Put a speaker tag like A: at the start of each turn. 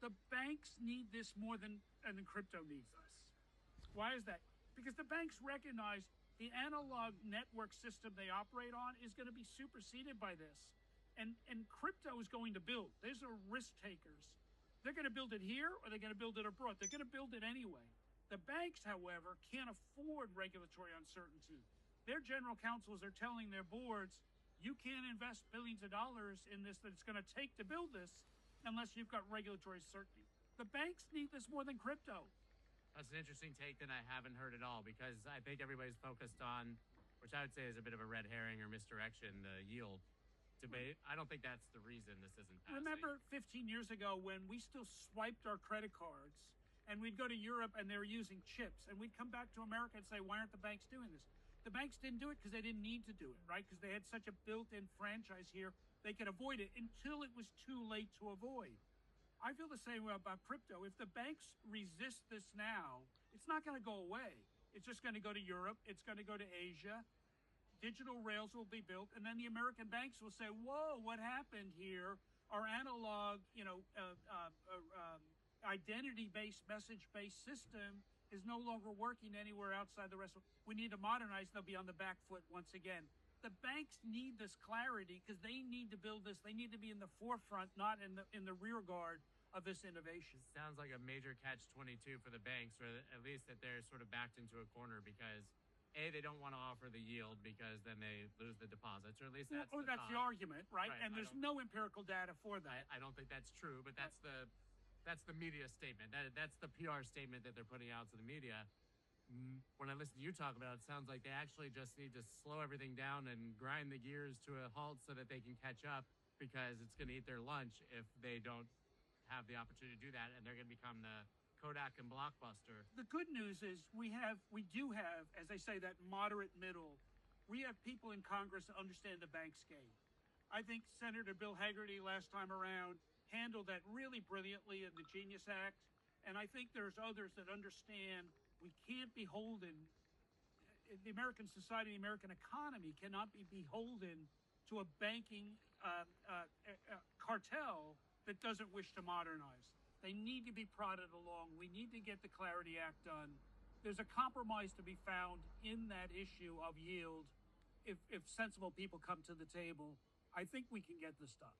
A: The banks need this more than crypto needs us. Why is that? Because the banks recognize the analog network system they operate on is going to be superseded by this. And crypto is going to build. These are risk takers. They're going to build it here or they're going to build it abroad. They're going to build it anyway. The banks, however, can't afford regulatory uncertainty. Their general counsels are telling their boards, you can't invest billions of dollars in this that it's going to take to build this unless you've got regulatory certainty. The banks need this more than crypto.
B: That's an interesting take that I haven't heard at all, because I think everybody's focused on, which I would say is a bit of a red herring or misdirection, the yield debate. I don't think that's the reason this isn't passing.
A: Remember 15 years ago when we still swiped our credit cards and we'd go to Europe and they were using chips, and we'd come back to America and say, why aren't the banks doing this? The banks didn't do it because they didn't need to do it, right? Because they had such a built-in franchise here, they could avoid it until it was too late to avoid. I feel the same way about crypto. If the banks resist this now, it's not going to go away. It's just going to go to Europe. It's going to go to Asia. Digital rails will be built. And then the American banks will say, whoa, what happened here? Our analog, identity-based, message-based system is no longer working anywhere outside the rest of. We need to modernize. They'll be on the back foot once again. The banks need this clarity because they need to build this. They need to be in the forefront, not in the rear guard of this innovation.
B: Sounds like a major catch-22 for the banks, or at least that they're sort of backed into a corner because A, they don't want to offer the yield because then they lose the deposits, or at least that's the
A: argument, right? And there's no empirical data for that.
B: I don't think that's true, but that's the media statement. That's the PR statement that they're putting out to the media. When I listen to you talk about it, it sounds like they actually just need to slow everything down and grind the gears to a halt so that they can catch up, because it's going to eat their lunch if they don't have the opportunity to do that, and they're going to become the Kodak and Blockbuster.
A: The good news is we do have, as I say, that moderate middle. We have people in Congress that understand the bank's game. I think Senator Bill Hagerty last time around handled that really brilliantly in the Genius Act. And I think there's others that understand we can't be beholden. The American society, the American economy cannot be beholden to a banking cartel that doesn't wish to modernize. They need to be prodded along. We need to get the Clarity Act done. There's a compromise to be found in that issue of yield. If sensible people come to the table, I think we can get this done.